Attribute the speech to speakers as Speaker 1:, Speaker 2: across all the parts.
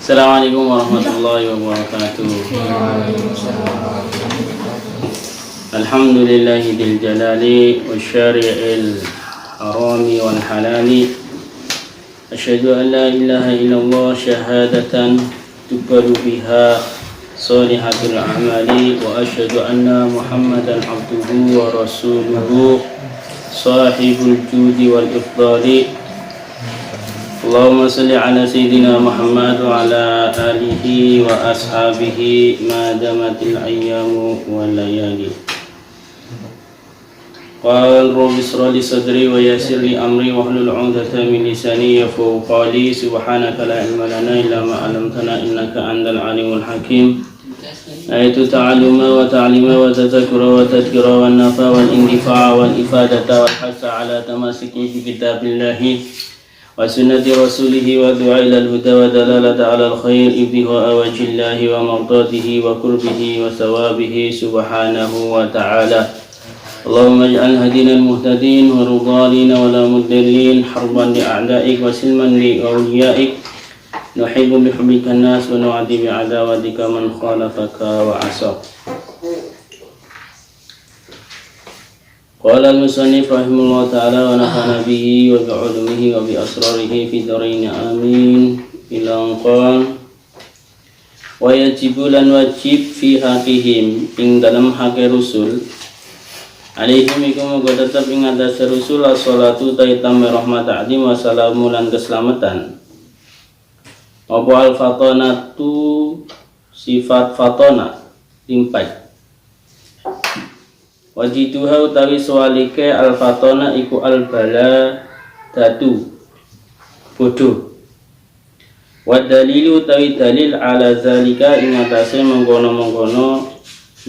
Speaker 1: Assalamualaikum warahmatullahi wabarakatuh. Alhamdulillahi dzil jalali wasyari'il harami wal halali. Asyhadu an la ilaha illallah syahadatan tuqbalu biha shalihatul a'mali wa asyhadu anna Muhammadan abduhu wa rasuluhu sahibul judi wal ifdali. Allahumma salli ala sayyidina Muhammad wa ala alihi wa ashabihi ma damatil ayyamu wal layali. Qal rabbi ishrah li sadri wa yassir li amri wahlul 'uqdatam min lisani yafqahu qawli. Subhanaka la ilma lana illa ma 'allamtana innaka antal alimul hakim. Ayatu ta'alluma wa ta'lima wa tadhakkura wa tadhkira wa nafa wal indifa'a wal ifadata wal hasa ala tamassuki bi kitabillahi wa sunnati rasulihi wa du'a ilal huda wa dalalata ala al-khair ibtiha wajillahi wa mardatihi wa qurbihi wa thawabihi subhanahu wa ta'ala. Allahumma ij'al hadina al-muhtadin wa rudalina wa la mudallin harban li a'da'ik wa silman li awliyaik. Nuhibbu bi hubbika an-nas wa nu'adi bi adawatika man khalafaka wa asaq. Qala al-musannif rahimahullah ta'ala wa nafa'ana bihi wa bi'ulumihi wa bi asrarihi fi darain amin. Ila qala wa yajibu lan wajib fi haqihim ing dalam hak rusul alaihim ikum uga tetep ing atas rusul as-salatu taitam rahmat ta'zim wa salamu lan keselamatan. Apa al-fatonatu sifat fatona limpai wajiduha utawi swalike al-fatona iku al-bala datu bodoh. Wadalilu utawi dalil ala zalika ing atase mengkono-mengkono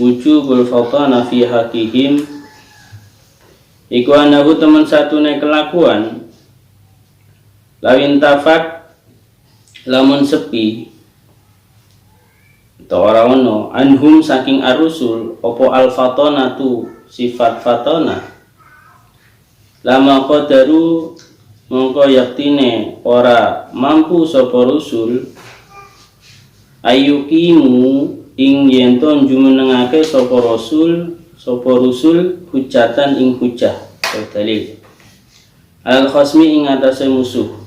Speaker 1: wujubul fatona fi haqihim iku anahu temen satune kelakuan lawin tafat lamun sepi atau ora ono anhum saking arusul opo al-fatonatu sifat fatona lama qadaru mongko yaktine ora mampu sapa rusul ayyukimu ing yen to jumenengake sapa rusul hujatan ing hujah atau dalil al khasmi ing atase musuh.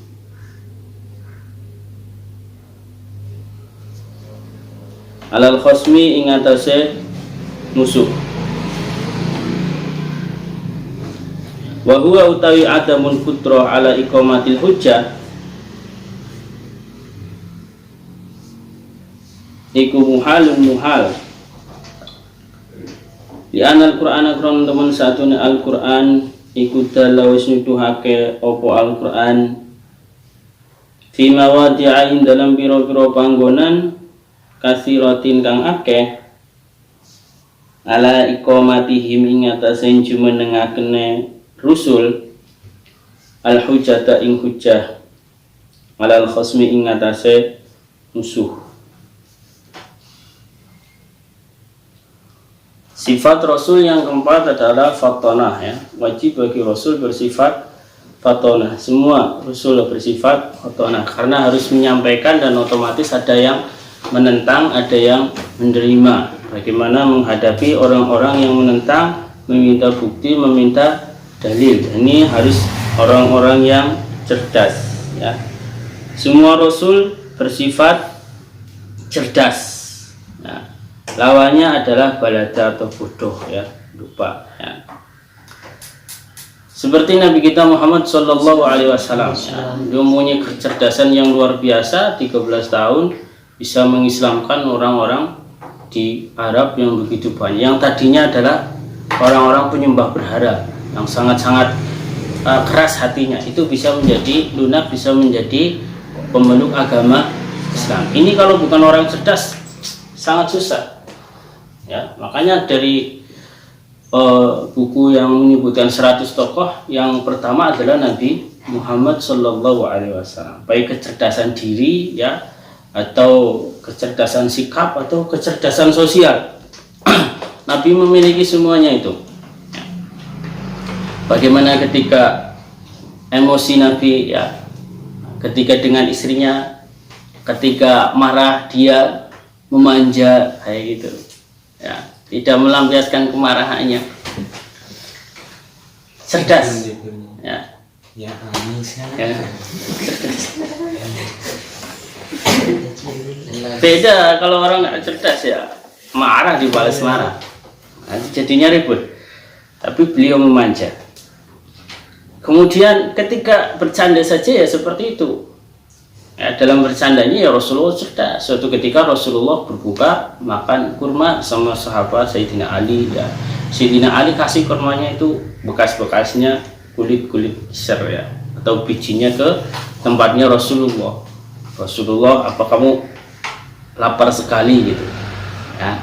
Speaker 1: Alal khosmi ing atase musuh. Wa huwa utawi adamul qudrah ala iqamatil hujjah iku muhal li anal qur'ana kron temen satune al-Qur'an iku dalawis nuduhake opo al-Qur'an fi mawadi'in dalam pira-pira panggonan kasiratin kang akeh ala iqamatihim ing atase jumenengakene rusul al hujjata ing hujjah alal khosmi ing atase musuh. Sifat rasul yang keempat adalah fatonah ya. Wajib bagi rasul bersifat fatonah. Semua rasul bersifat fatonah karena harus menyampaikan dan otomatis ada yang menentang, ada yang menerima. Bagaimana menghadapi orang-orang yang menentang, meminta bukti, meminta dalil. Ini harus orang-orang yang cerdas ya. Semua rasul bersifat cerdas ya. Lawannya adalah balada atau bodoh ya, lupa ya. Seperti Nabi kita Muhammad Sallallahu Alaihi Wasallam ya. Dia mempunyai kecerdasan yang luar biasa, 13 tahun bisa mengislamkan orang-orang di Arab yang begitu banyak, yang tadinya adalah orang-orang penyembah berhala yang sangat-sangat keras hatinya, itu bisa menjadi lunak, bisa menjadi pemeluk agama Islam. Ini kalau bukan orang cerdas sangat susah ya. Makanya dari buku yang menyebutkan 100 tokoh, yang pertama adalah Nabi Muhammad Sallallahu Alaihi Wasallam, baik kecerdasan diri ya, atau kecerdasan sikap atau kecerdasan sosial. Nabi memiliki semuanya itu. Bagaimana ketika emosi Nabi ya, ketika dengan istrinya ketika marah dia memanja kayak gitu ya, tidak melampiaskan kemarahannya, cerdas ya.
Speaker 2: Ya, Anis kan.
Speaker 1: Ya. Beda kalau orang nggak cerdas ya, marah dibalas marah, nanti jadinya ribut. Tapi beliau memanja. Kemudian ketika bercanda saja ya seperti itu. Ya, dalam bercandanya ya Rasulullah cerdas. Suatu ketika Rasulullah berbuka makan kurma sama sahabat Sayyidina Ali ya. Sayyidina Ali kasih kurmanya itu bekas-bekasnya kulit-kulit ser ya, atau bijinya ke tempatnya Rasulullah. Rasulullah, apa kamu lapar sekali gitu ya,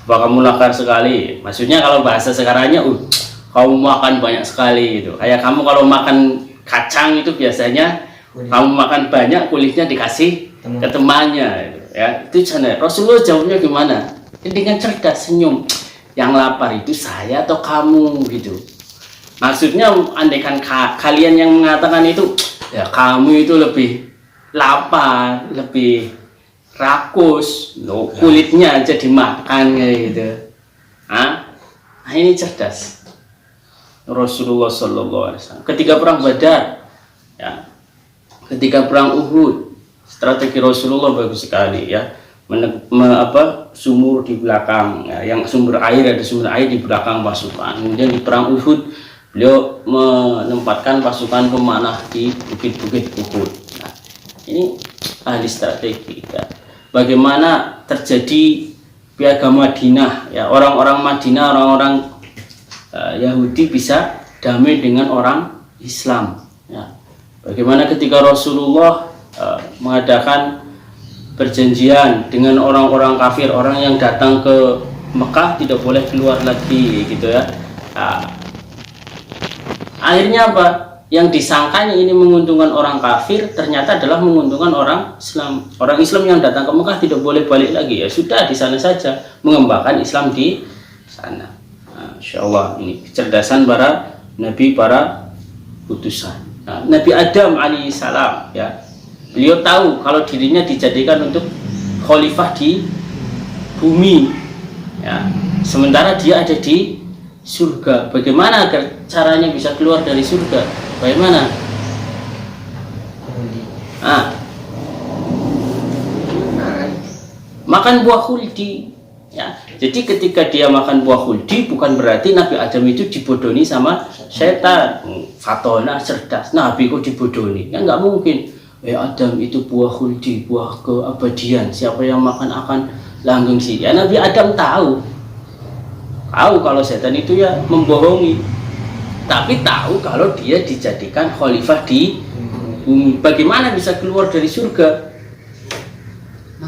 Speaker 1: apa kamu lapar sekali, maksudnya kalau bahasa sekarangnya kamu makan banyak sekali gitu. Kayak kamu kalau makan kacang itu biasanya kamu makan banyak, kulitnya dikasih ke temannya gitu, ya. Itu cara Rasulullah jawabnya gimana? Dengan cerdas, senyum. Yang lapar itu saya atau kamu gitu. Maksudnya andaikan kalian yang mengatakan itu ya kamu itu lebih lapar, lebih rakus, kulitnya aja dimakan kayak gitu. Nah, ini cerdas Rasulullah SAW. Ketika perang Badar, ya, ketika perang Uhud, strategi Rasulullah bagus sekali ya. Sumur di belakang, ya, yang sumber air, ada sumber air di belakang pasukan. Kemudian di perang Uhud beliau menempatkan pasukan pemanah di bukit-bukit Uhud. Nah, ini ahli strategi ya. Bagaimana terjadi piagam Madinah ya, orang-orang Madinah, orang-orang Yahudi bisa damai dengan orang Islam ya. Bagaimana ketika Rasulullah mengadakan perjanjian dengan orang-orang kafir, orang yang datang ke Mekah tidak boleh keluar lagi gitu ya. Nah, akhirnya apa? Yang disangkanya ini menguntungkan orang kafir ternyata adalah menguntungkan orang Islam. Orang Islam yang datang ke Mekah tidak boleh balik lagi, ya sudah di sana saja mengembangkan Islam di sana. Nah, Insya Allah ini kecerdasan para nabi, para putusan. Nah, Nabi Adam alaihissalam ya, beliau tahu kalau dirinya dijadikan untuk khalifah di bumi ya, sementara dia ada di surga. Bagaimana agar caranya bisa keluar dari surga? Bagaimana? Makan buah khuldi ya. Jadi ketika dia makan buah khuldi bukan berarti Nabi Adam itu dibodohi sama setan. Fatona cerdas, Nabi kok dibodohi? Ya nggak mungkin. Adam itu buah khuldi, buah keabadian. Siapa yang makan akan langgeng sih. Ya Nabi Adam tahu kalau setan itu ya membohongi, tapi tahu kalau dia dijadikan khalifah di bumi. Bagaimana bisa keluar dari surga?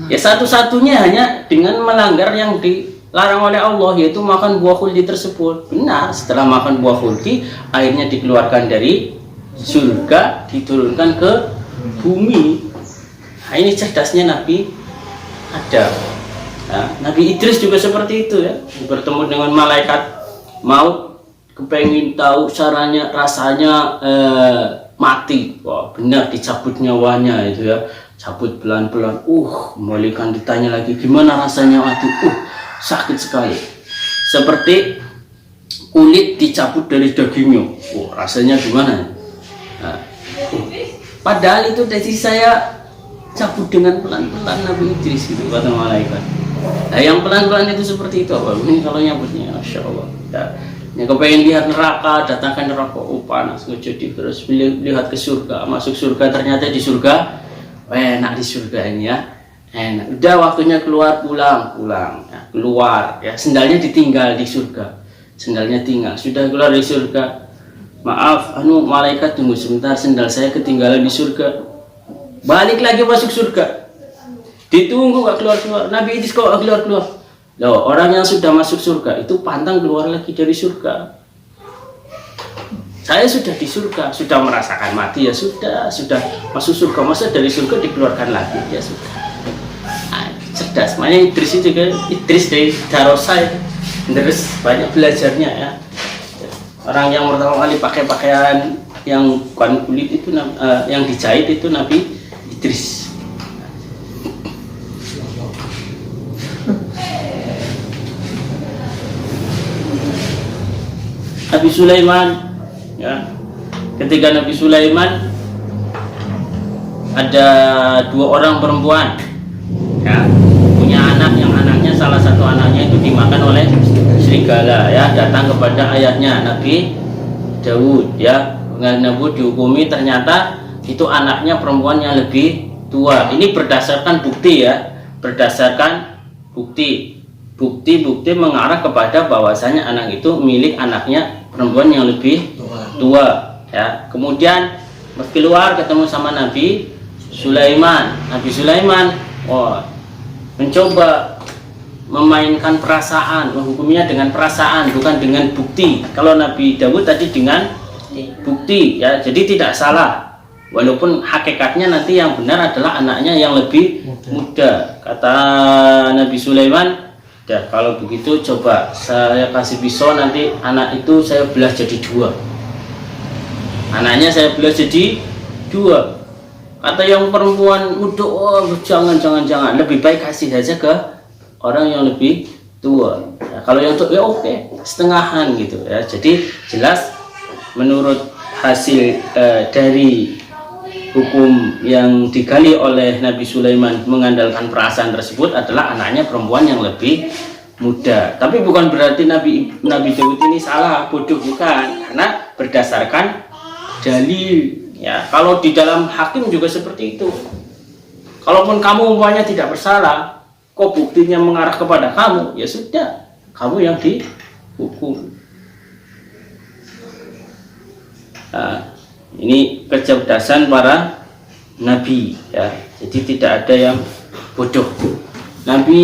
Speaker 1: Ya satu-satunya hanya dengan melanggar yang dilarang oleh Allah, yaitu makan buah khuldi tersebut. Benar, setelah makan buah khuldi akhirnya dikeluarkan dari surga, diturunkan ke bumi. Nah, ini cerdasnya Nabi Adam. Nah, Nabi Idris juga seperti itu ya, bertemu dengan malaikat maut, kepengen tahu caranya, rasanya mati. Wah, benar dicabut nyawanya itu ya, cabut pelan-pelan. Malaikat ditanya lagi gimana rasanya mati. Sakit sekali, seperti kulit dicabut dari dagingnya. Rasanya gimana? Nah, padahal itu dari saya cabut dengan pelan-pelan Nabi Idris itu, kata malaikat. Nah, yang pelan-pelan itu seperti itu apa? Ini kalau nyambutnya, Masya Allah. Yang kepengen lihat neraka, datangkan neraka, panas, jadi terus lihat ke surga, masuk surga, ternyata di surga, enak di surga ini ya, enak. Udah waktunya keluar, pulang, ya, keluar, ya sendalnya ditinggal di surga, sendalnya tinggal, sudah keluar di surga. Maaf, malaikat tunggu sebentar, sendal saya ketinggalan di surga. Balik lagi masuk surga. Ditunggu gak keluar-keluar. Nabi Idris kok gak keluar-keluar. Loh, orang yang sudah masuk surga itu pantang keluar lagi dari surga. Saya sudah di surga, sudah merasakan mati ya sudah masuk surga, masa dari surga dikeluarkan lagi ya sudah. Nah, cerdas. Makanya Idris itu juga Idris dari Darosai. Terus banyak belajarnya ya. Orang yang pertama kali pakai pakaian yang bukan kulit itu yang dijahit itu Nabi Idris. Nabi Sulaiman, ya, ketika Nabi Sulaiman ada 2 orang perempuan, ya, punya anak yang anaknya salah satu anaknya itu dimakan oleh serigala, ya, datang kepada ayahnya Nabi Daud, ya, dengan Nabi dihukumi, ternyata itu anaknya perempuan yang lebih tua. Ini berdasarkan bukti, ya, berdasarkan bukti mengarah kepada bahwasanya anak itu milik anaknya perempuan yang lebih tua, ya. Kemudian keluar ketemu sama Nabi Sulaiman. Nabi Sulaiman mencoba memainkan perasaan, menghukumnya dengan perasaan, bukan dengan bukti. Kalau Nabi Daud tadi dengan bukti, ya, jadi tidak salah. Walaupun hakikatnya nanti yang benar adalah anaknya yang lebih muda. Kata Nabi Sulaiman, ya, kalau begitu coba saya kasih pisau, nanti anak itu saya belah jadi 2. Anaknya saya belah jadi 2. Kata yang perempuan muda, jangan, lebih baik kasih saja ke orang yang lebih tua. Ya, kalau yang tua, ya oke, setengahan gitu, ya. Jadi jelas menurut hasil dari hukum yang digali oleh Nabi Sulaiman mengandalkan perasaan tersebut adalah anaknya perempuan yang lebih muda. Tapi bukan berarti Nabi Daud ini salah, bodoh, bukan, karena berdasarkan dalil, ya. Kalau di dalam hakim juga seperti itu. Kalaupun kamu umpamanya tidak bersalah, kok buktinya mengarah kepada kamu, ya sudah, kamu yang dihukum. Nah, ini kecerdasan para nabi, ya. Jadi tidak ada yang bodoh. Nabi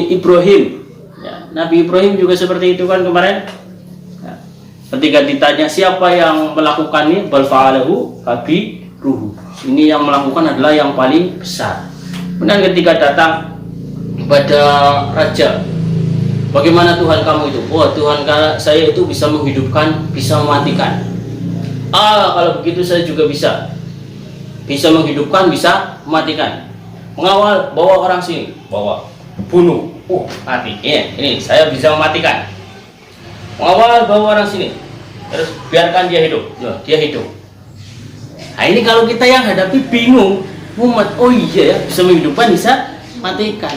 Speaker 1: Ibrahim, ya, Nabi Ibrahim juga seperti itu kan kemarin, ya. Ketika ditanya siapa yang melakukan ini, bal fa'alahu kabiruhu, ini yang melakukan adalah yang paling besar. Kemudian ketika datang pada raja, bagaimana Tuhan kamu itu? Tuhan saya itu bisa menghidupkan, bisa mematikan. Kalau begitu saya juga bisa menghidupkan, bisa mematikan. Mengawal, bawa orang sini, bawa, bunuh, mati. Ini saya bisa mematikan. Mengawal, bawa orang sini, terus biarkan dia hidup, dia hidup. Nah, ini kalau kita yang hadapi bingung, iya ya, bisa menghidupkan, bisa matikan.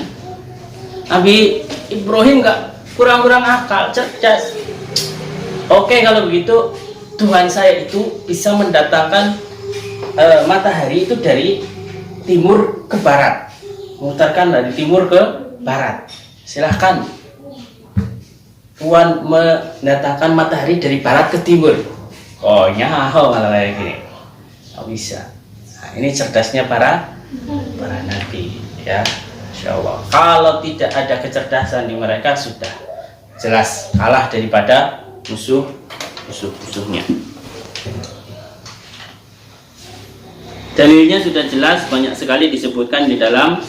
Speaker 1: Nabi Ibrahim nggak kurang-kurang akal, cerdas. Oke, kalau begitu Tuhan saya itu bisa mendatangkan matahari itu dari timur ke barat, memutarkan dari timur ke barat. Silahkan Tuhan mendatangkan matahari dari barat ke timur. Nyaho kalau kayak gini, nggak bisa. Nah, ini cerdasnya para nabi, ya. Insya Allah. Kalau tidak ada kecerdasan di mereka, sudah jelas kalah daripada musuh-musuhnya. Dalilnya sudah jelas, banyak sekali disebutkan di dalam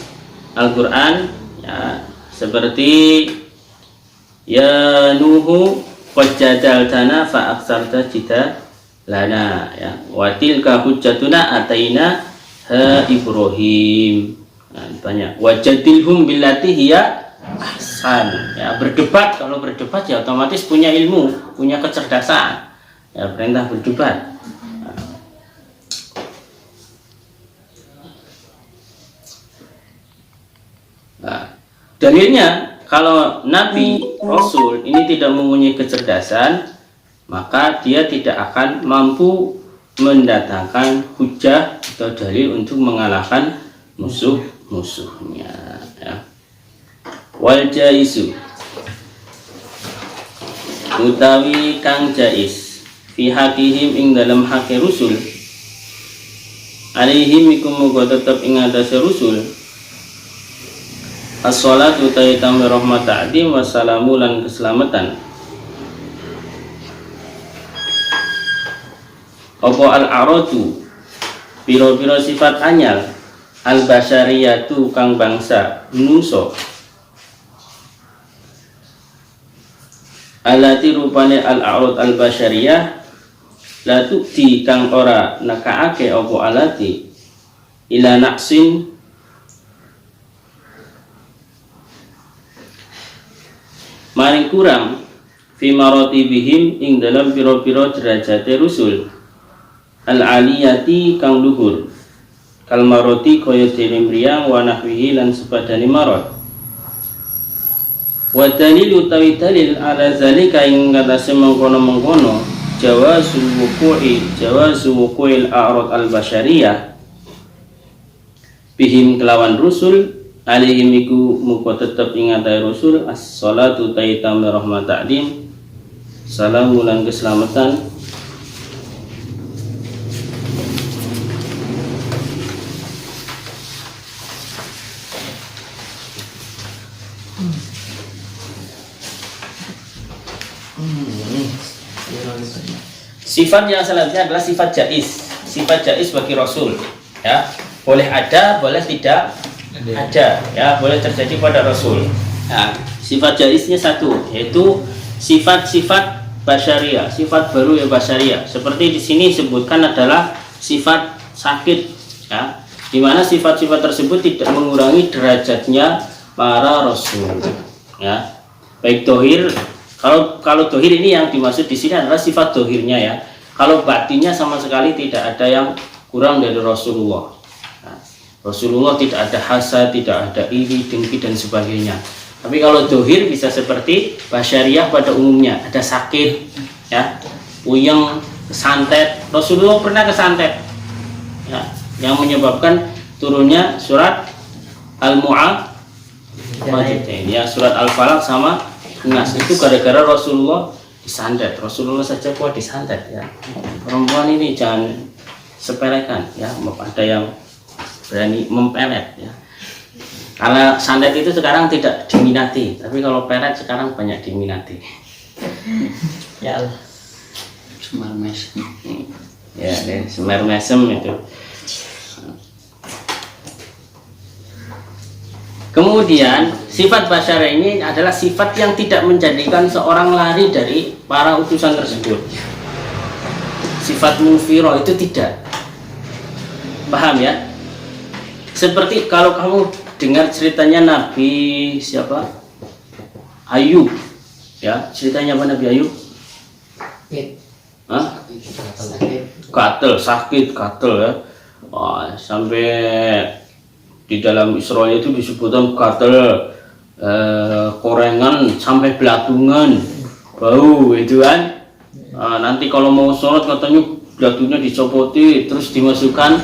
Speaker 1: Al-Quran, ya, seperti ya Nuhu qad jadaltana fa aksarta jidalana, ya, wa tilka hujjatuna ataina ha Ibrahim. Nah, banyak wajadilhum billati hiya ahsan, ya, berdebat. Kalau berdebat ya otomatis punya ilmu, punya kecerdasan, ya, perintah berdebat. Nah, dalilnya kalau Nabi Rasul ini tidak mempunyai kecerdasan, maka dia tidak akan mampu mendatangkan hujah atau dalil untuk mengalahkan musuhnya, ya. Wal jaisu utawi kang jais fi hakihim ing dalam hake rusul, alaihim ikum muga tetep ing atase rusul, as-shalatu ta'itam rahmat ta'dim wassalamu lan keselamatan. Apa al-aradu piro-piro sifat anyar, al-basyariyatu kang bangsa menungso, alati rupane al-a'rad al-basyariyah la tukti kang ora nakaake apa alati ila naqsin maring kurang fi maratibihim ing dalam pira-pira derajate rusul al aliyati kang luhur kal marati kaya dene mriyang wa nahwihi lan sepadane marat wa dalil utawi dalil ala zalika ing katase mengkono-mengkono jawazu wuqu'il a'rad al basyariyah bihim kelawan rusul alaihim iku muka tetep ing atahe rasul as-shalatu ta'itam rahmat ta'dim salam ulang keselamatan sifat yang selanjutnya adalah sifat jaiz bagi rasul ya, boleh ada boleh tidak ada ya, boleh terjadi pada rasul. Nah, sifat jaiznya satu yaitu sifat-sifat basyariah, sifat baru ya basyariah. Seperti di sini disebutkan adalah sifat sakit ya, di mana sifat-sifat tersebut tidak mengurangi derajatnya para rasul ya. Baik dohir, kalau dohir ini yang dimaksud di sini adalah sifat dohirnya ya. Kalau batinnya sama sekali tidak ada yang kurang dari Rasulullah. Nah, Rasulullah tidak ada hasad, tidak ada iri, dengki dan sebagainya. Tapi kalau dohir bisa seperti basyariah pada umumnya, ada sakit, ya, puyeng, kesantet. Rasulullah pernah kesantet, ya, yang menyebabkan turunnya surat Al-Mu'awwidzatain, ya, surat Al-Falaq sama Nas. Itu gara-gara Rasulullah disantet. Rasulullah saja kuat disantet, ya. Perempuan ini jangan sepelekan, ya, ada yang berani mempelet, ya. Karena santet itu sekarang tidak diminati, tapi kalau pelet sekarang banyak diminati. Ya,
Speaker 2: Semar mesem.
Speaker 1: ya, semar mesem itu. Kemudian sifat basyara ini adalah sifat yang tidak menjadikan seorang lari dari para utusan tersebut. Sifat munfiro itu tidak. Paham ya? Seperti kalau kamu dengar ceritanya Nabi siapa? Ayub, ya, ceritanya apa Nabi Ayub? Hah? Sakit, ya. Wah, sampai di dalam Israel itu disebutkan katel, korengan sampai belatungan, bau itu kan. Nanti kalau mau sholat katanya belatunya dicopoti terus dimasukkan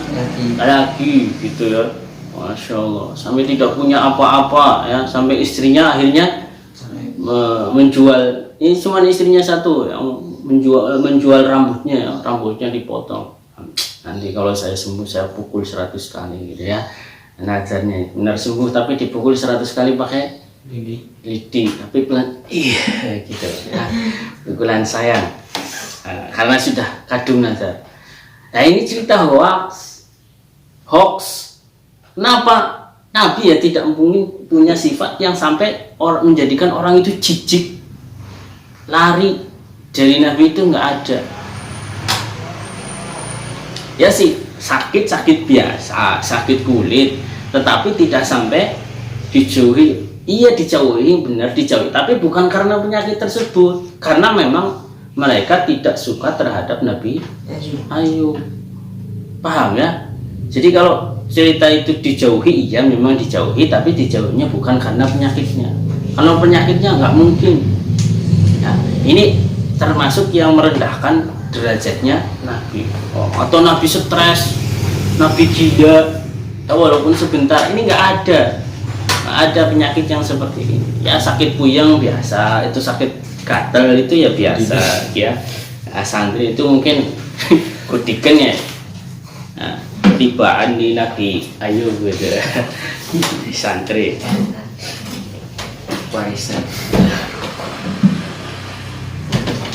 Speaker 1: lagi gitu ya. Masya Allah, sampai tidak punya apa-apa ya, sampai istrinya akhirnya menjual, ini cuma istrinya satu yang menjual rambutnya, ya, rambutnya dipotong. Nanti kalau saya sembuh saya pukul 100 kali gitu ya. Nazarnya benar sembuh tapi dipukul 100 kali pakai lidi, tapi pelan gitu ya, pukulan sayang, karena sudah kadung nazar. Nah ini cerita hoax. Kenapa Nabi ya tidak mungkin punya sifat yang sampai menjadikan orang itu jijik, lari dari Nabi itu nggak ada. Ya sih sakit biasa, sakit kulit, tetapi tidak sampai dijauhi. Iya dijauhi, benar dijauhi, tapi bukan karena penyakit tersebut, karena memang mereka tidak suka terhadap Nabi Ayub. Paham ya? Jadi kalau cerita itu dijauhi, iya memang dijauhi, tapi dijauhinya bukan karena penyakitnya. Kalau penyakitnya nggak mungkin. Nah, ini termasuk yang merendahkan derajatnya Nabi. Atau Nabi stres, Nabi gila, walaupun sebentar, ini nggak ada penyakit yang seperti ini. Ya sakit puyeng biasa, itu sakit gatal itu ya biasa, ya. Nah, santri itu mungkin kudikan ya. Nah, tibaan di Nabi Ayub gitu. Santri.
Speaker 2: Warisan.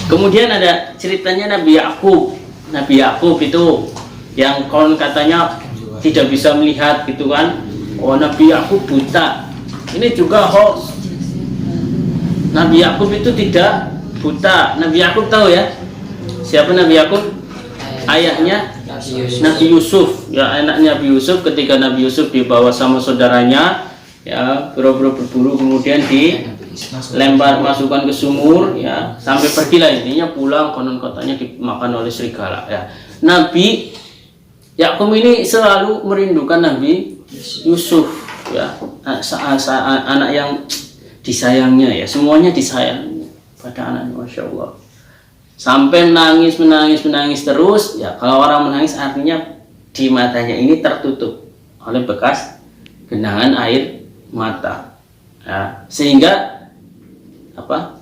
Speaker 1: Kemudian ada ceritanya Nabi Yakub. Nabi Yakub itu yang konon katanya tidak bisa melihat gitu kan. Oh, Nabi Yakub buta. Ini juga hoax. Nabi Yakub itu tidak buta. Nabi Yakub tahu ya? Siapa Nabi Yakub? Ayahnya Nabi Yusuf. Ya, anaknya Nabi Yusuf. Ketika Nabi Yusuf dibawa sama saudaranya, ya, berburu kemudian lempar masukkan ke sumur ya, sampai pergilah, intinya pulang konon katanya dimakan oleh serigala ya. Nabi Yakub ini selalu merindukan Nabi Yusuf ya, anak yang disayangnya ya, semuanya disayang pada anaknya, Masya Allah, sampai menangis terus ya. Kalau orang menangis artinya di matanya ini tertutup oleh bekas genangan air mata ya, sehingga apa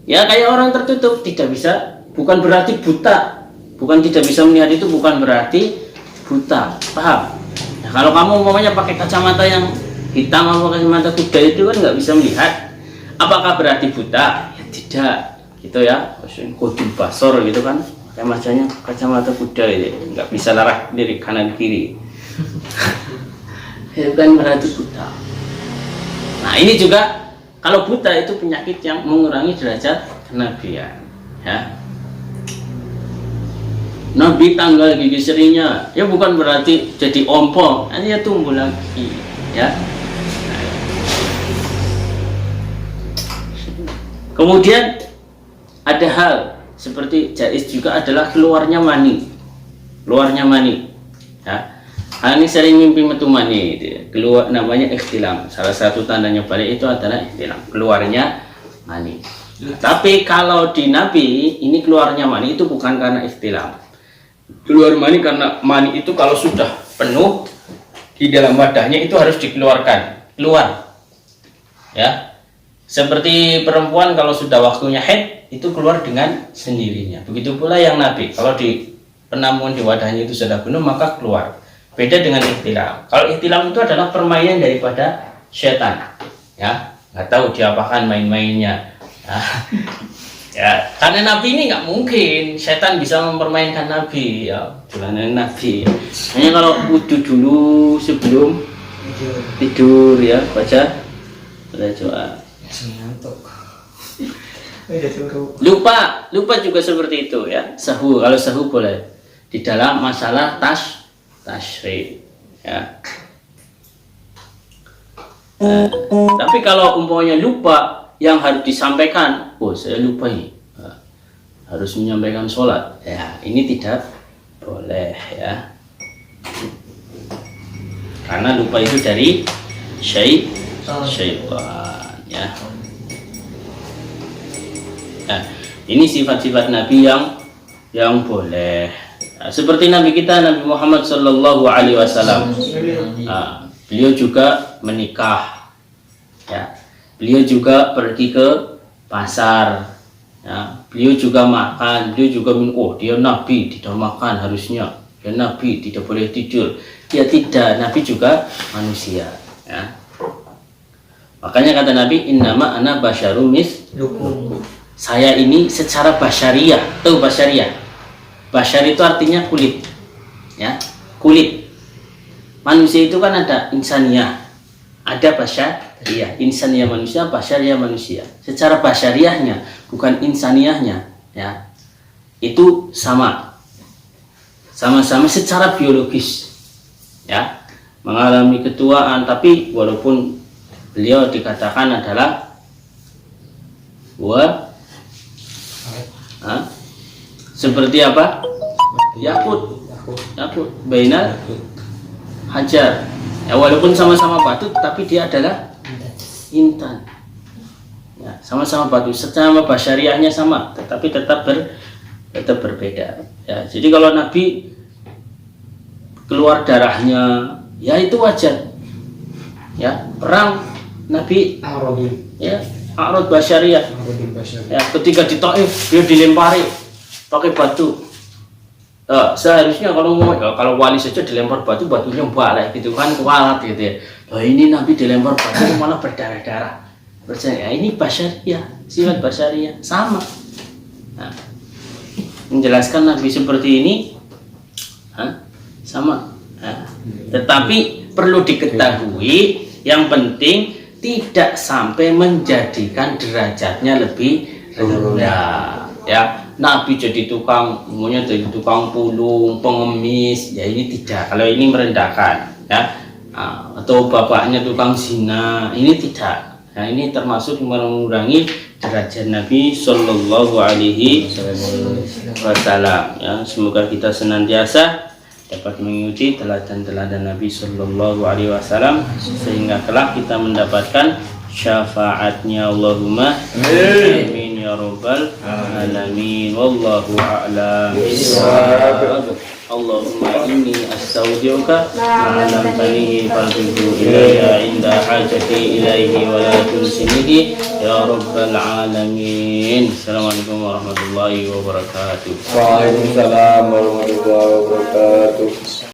Speaker 1: ya, kayak orang tertutup, tidak bisa, bukan berarti buta, bukan tidak bisa melihat, itu bukan berarti buta, paham ya. Kalau kamu umpamanya pakai kacamata yang hitam atau kacamata kuda itu kan nggak bisa melihat, apakah berarti buta? Ya tidak gitu ya, kodul basor gitu kan, kayak macamnya kacamata kuda itu nggak bisa larak dari kanan kiri. Itu kan berarti buta. Nah ini juga, kalau buta itu penyakit yang mengurangi derajat kenabian ya. Nabi tanggal gigi serinya ya, bukan berarti jadi ompong, hanya tumbuh lagi ya. Kemudian ada hal seperti jais juga adalah keluarnya mani ya. Hal ini sering mimpi metu mani gitu ya. Keluar, namanya ikhtilam. Salah satu tandanya balik itu adalah ikhtilam, keluarnya mani. Tapi kalau di Nabi ini keluarnya mani itu bukan karena ikhtilam. Keluar mani karena mani itu kalau sudah penuh di dalam wadahnya itu harus dikeluarkan, keluar ya. Seperti perempuan kalau sudah waktunya haid itu keluar dengan sendirinya. Begitu pula yang Nabi, kalau di penampung di wadahnya itu sudah penuh maka keluar. Beda dengan ikhtilam. Kalau ikhtilam itu adalah permainan daripada setan ya, nggak tahu diapakan main-mainnya ya. Ya, karena Nabi ini nggak mungkin setan bisa mempermainkan Nabi ya, bulanan Nabi. Hanya kalau wudu dulu sebelum tidur ya, baca doa. Lupa juga seperti itu ya. Sahur, kalau sahur boleh di dalam masalah tasyrik ya. Tapi kalau umpamanya lupa yang harus disampaikan, oh saya lupa ini, harus menyampaikan sholat ya, ini tidak boleh ya, karena lupa itu dari syaitan ya. Nah, ini sifat-sifat Nabi yang boleh. Nah, seperti Nabi kita Nabi Muhammad Sallallahu Alaihi Wasallam, beliau juga menikah, ya. Beliau juga pergi ke pasar, ya. Beliau juga makan, beliau juga minum. Oh, dia Nabi tidak makan harusnya, dia Nabi tidak boleh tidur. Ya tidak, Nabi juga manusia, ya. Makanya kata Nabi, innama ana basyarum mislukum. Saya ini secara basyariah, tahu basyariah? Basyar itu artinya kulit, ya, kulit. Manusia itu kan ada insaniyah, ada basyariah. Insaniyah manusia, basyariah manusia. Secara basyariahnya, bukan insaniyahnya, ya, itu sama-sama secara biologis, ya, mengalami ketuaan. Tapi walaupun beliau dikatakan adalah seperti apa? Yakut bainal hajar. Ya, walaupun sama-sama batu, tapi dia adalah intan. Ya, sama-sama batu, secara basyariahnya sama, tetapi tetap berbeda. Ya, jadi kalau Nabi keluar darahnya, ya itu wajar. Ya, perang Nabi, ya, a'rad basyariah. Ya, ketika di Taif dia dilempari pakai batu. Seharusnya kalau wali saja dilempar batu, batunya balik gitu kan, kualat gitu ya. Loh, ini Nabi dilempar batu malah berdarah-darah. Percaya, ini basyariah, sifat basyariah sama. Nah, menjelaskan Nabi seperti ini sama. Nah, tetapi perlu diketahui, yang penting tidak sampai menjadikan derajatnya lebih rendah, ya. Nabi jadi tukang, umumnya jadi tukang pulung, pengemis, ya ini tidak. Kalau ini merendahkan, ya, atau bapaknya tukang zina, ini tidak. Nah, ini termasuk mengurangi derajat Nabi Sallallahu Alaihi Wasallam. Ya, semoga kita senantiasa dapat mengikuti teladan-teladan Nabi Sallallahu Alaihi Wasallam sehingga kelak kita mendapatkan syafaatnya. Allahumma amin ya rabbal alamin. Wallahu a'lam bishawab. Allahumma inni astaudiuka ma'alam tanihi farbihu ilayya inda hajati ilaihi wa la tunsinihi ya rabbal alamin. Assalamualaikum warahmatullahi wabarakatuh.
Speaker 3: Waalaikumsalam warahmatullahi wabarakatuh.